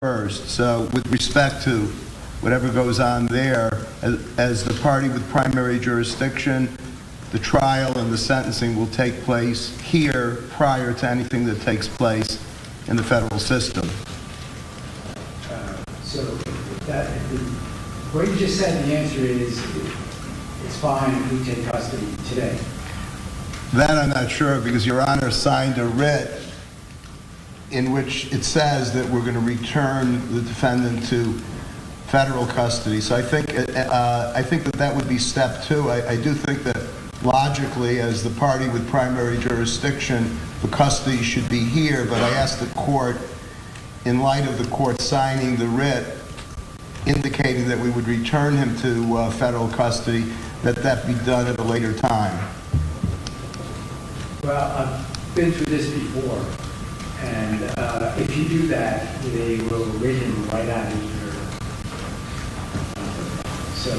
first. So with respect to whatever goes on there, as the party with primary jurisdiction, the trial and the sentencing will take place here prior to anything that takes place in the federal system. So that, what you just said, the answer is it's fine if we take custody today. That I'm not sure, because Your Honor signed a writ in which it says that we're going to return the defendant to federal custody. So I think that would be step two. I do think that logically, as the party with primary jurisdiction, the custody should be here, but I asked the court, in light of the court signing the writ indicating that we would return him to federal custody, that be done at a later time. Well, I've been through this before, and if you do that, they will rid him right out of here. So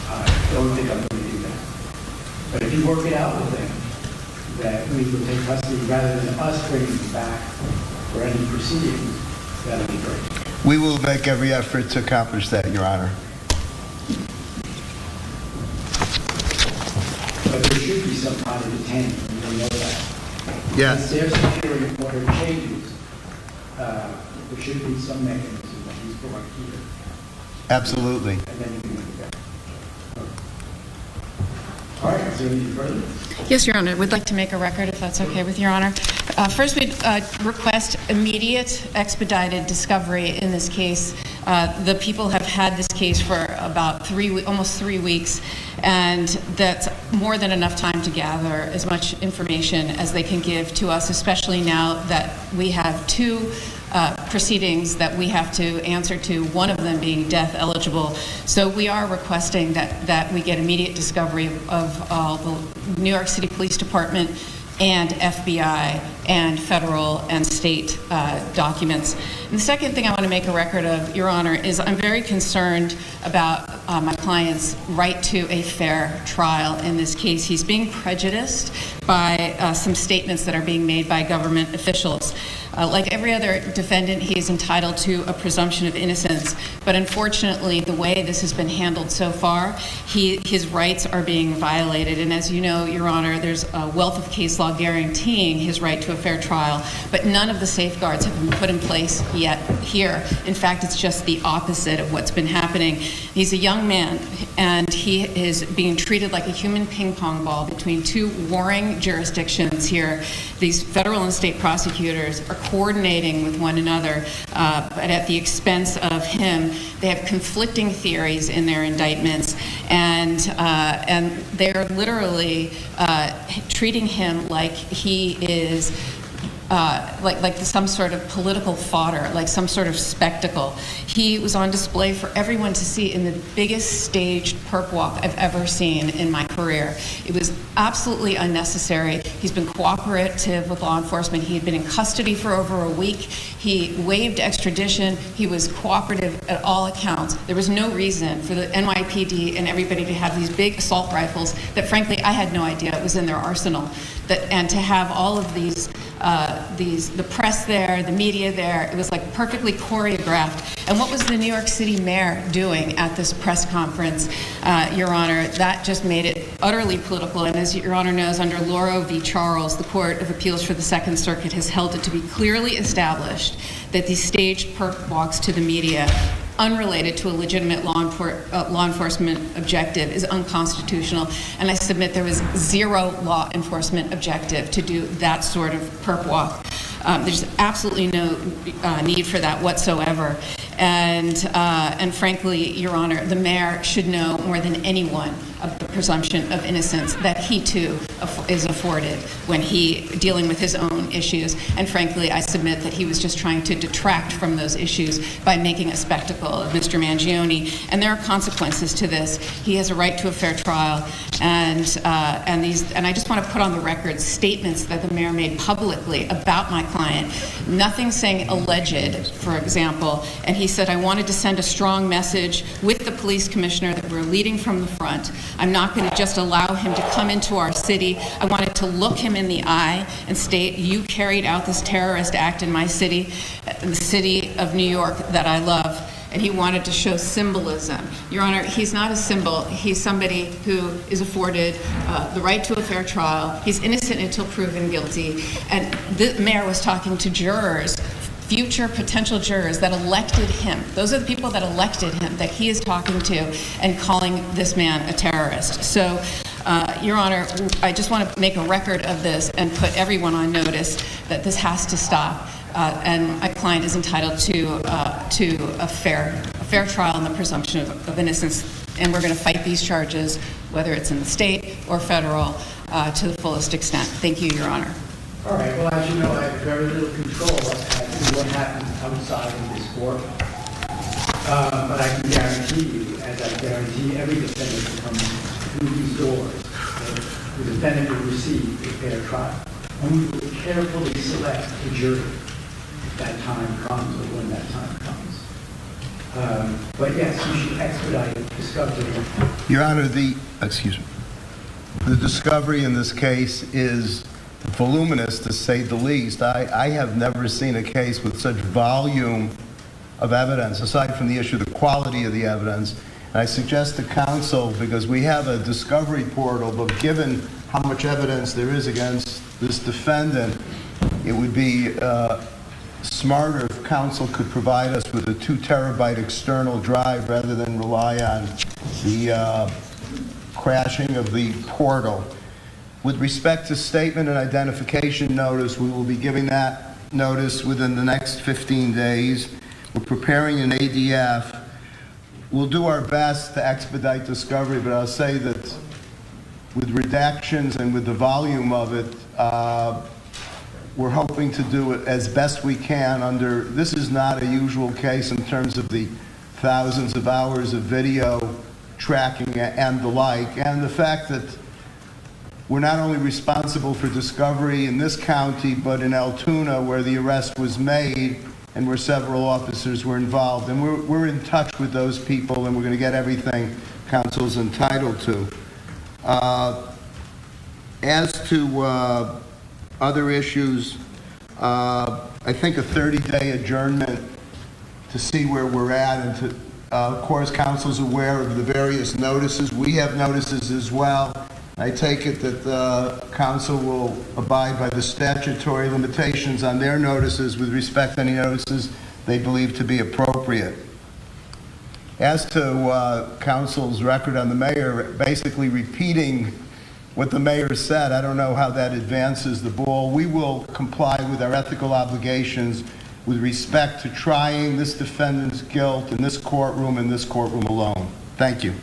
I don't think I'm going to do that. But if you work it out with them, that we will take custody rather than us bringing him back for any proceedings, that would be great. We will make every effort to accomplish that, Your Honor. But there should be some kind of detainment, and we know that. Yes. If their security order changes, there should be some mechanism that he's brought here. Absolutely. And then you can make it better. All right, is there anything further? Yes, Your Honor. We'd like to make a record, if that's okay with Your Honor. First, we'd request immediate, expedited discovery in this case. The people have had this case for about almost 3 weeks, and that's more than enough time to gather as much information as they can give to us, especially now that we have two proceedings that we have to answer to, one of them being death eligible. So we are requesting that we get immediate discovery of all the New York City Police Department and FBI and federal and state documents. And the second thing I want to make a record of, Your Honor, is I'm very concerned about my client's right to a fair trial in this case. He's being prejudiced by some statements that are being made by government officials. Like every other defendant, he is entitled to a presumption of innocence, but unfortunately, the way this has been handled so far, his rights are being violated. And as you know, Your Honor, there's a wealth of case law guaranteeing his right to a fair trial, but none of the safeguards have been put in place yet here. In fact, it's just the opposite of what's been happening. He's a young man, and he is being treated like a human ping pong ball between two warring jurisdictions here. These federal and state prosecutors are coordinating with one another, but at the expense of him. They have conflicting theories in their indictments, and they're literally treating him like he is like some sort of political fodder, like some sort of spectacle. He was on display for everyone to see in the biggest staged perp walk I've ever seen in my career. It was absolutely unnecessary. He's been cooperative with law enforcement. He had been in custody for over a week. He waived extradition. He was cooperative at all accounts. There was no reason for the NYPD and everybody to have these big assault rifles that, frankly, I had no idea it was in their arsenal. And to have all of these, the press there, the media there, it was like perfectly choreographed. And what was the New York City mayor doing at this press conference, Your Honor? That just made it utterly political. And as Your Honor knows, under Lauro v. Charles, the Court of Appeals for the Second Circuit has held it to be clearly established that these staged perp walks to the media, unrelated to a legitimate law enforcement objective, is unconstitutional. And I submit there was zero law enforcement objective to do that sort of perp walk. There's absolutely no need for that whatsoever. And frankly, Your Honor, the mayor should know more than anyone of the presumption of innocence that he too is afforded when dealing with his own issues. And frankly, I submit that he was just trying to detract from those issues by making a spectacle of Mr. Mangione. And there are consequences to this. He has a right to a fair trial. And I just want to put on the record statements that the mayor made publicly about my client. Nothing saying alleged, for example. And he said, I wanted to send a strong message with the police commissioner that we're leading from the front. I'm not going to just allow him to come into our city. I wanted to look him in the eye and state, you carried out this terrorist act in my city. the city of New York that I love, and he wanted to show symbolism. Your Honor, he's not a symbol. He's somebody who is afforded the right to a fair trial. He's innocent until proven guilty. And the mayor was talking to jurors, future potential jurors that elected him. Those are the people that elected him, that he is talking to and calling this man a terrorist. So, Your Honor, I just want to make a record of this and put everyone on notice that this has to stop. And my client is entitled to a fair trial and the presumption of innocence. And we're going to fight these charges, whether it's in the state or federal, to the fullest extent. Thank you, Your Honor. All right, well, as you know, I have very little control as to what happens outside of this court. But I can guarantee you, as I guarantee every defendant who comes through these doors, that the defendant will receive a fair trial. And we will carefully select a jury if that time comes or when that time comes. But yes, you should expedite discovery. Your Honor, the discovery in this case is voluminous, to say the least. I have never seen a case with such volume of evidence, aside from the issue of the quality of the evidence. And I suggest to counsel, because we have a discovery portal, but given how much evidence there is against this defendant, it would be smarter if counsel could provide us with a 2 terabyte external drive rather than rely on the crashing of the portal. With respect to statement and identification notice, we will be giving that notice within the next 15 days. We're preparing an ADF. We'll do our best to expedite discovery, but I'll say that with redactions and with the volume of it, we're hoping to do it as best we can under, this is not a usual case in terms of the thousands of hours of video tracking and the like, and the fact that we're not only responsible for discovery in this county, but in Altoona, where the arrest was made and where several officers were involved. And we're in touch with those people, and we're going to get everything counsel's entitled to. As to other issues, I think a 30-day adjournment to see where we're at, and to, of course, counsel's aware of the various notices. We have notices as well. I take it that the counsel will abide by the statutory limitations on their notices with respect to any notices they believe to be appropriate. As to counsel's record on the mayor, basically repeating what the mayor said, I don't know how that advances the ball. We will comply with our ethical obligations with respect to trying this defendant's guilt in this courtroom and this courtroom alone. Thank you.